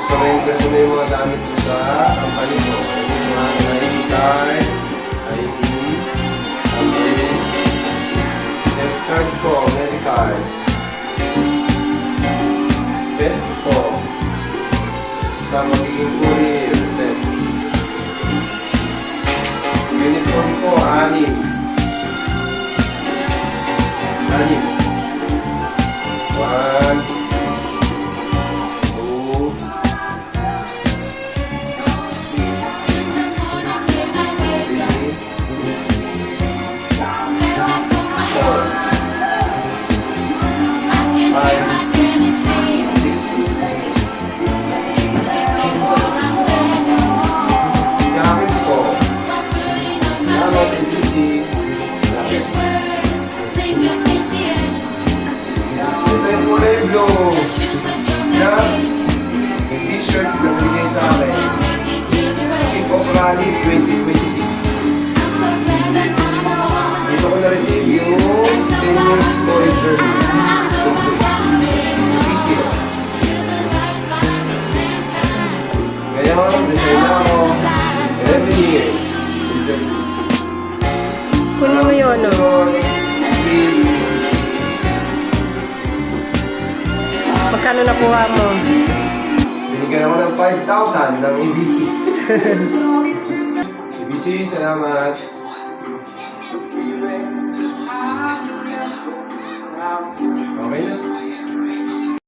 So, ngayon ko na yung mga gamit ko sa company ko. Yung mga ID card, ID, health card ko, medical, test ko, sa magiging courier, test. Uniform ko, 6. 1, 2, 2026. Dito ko na-receive yung 10 years storage service. Easy. Ngayon, design na ako 11 years. Kunin mo yun, no? Please. Magkano nakuha mo? Binigyan ako ng 5,000 ng EBC. EBC, salamat. Okay na.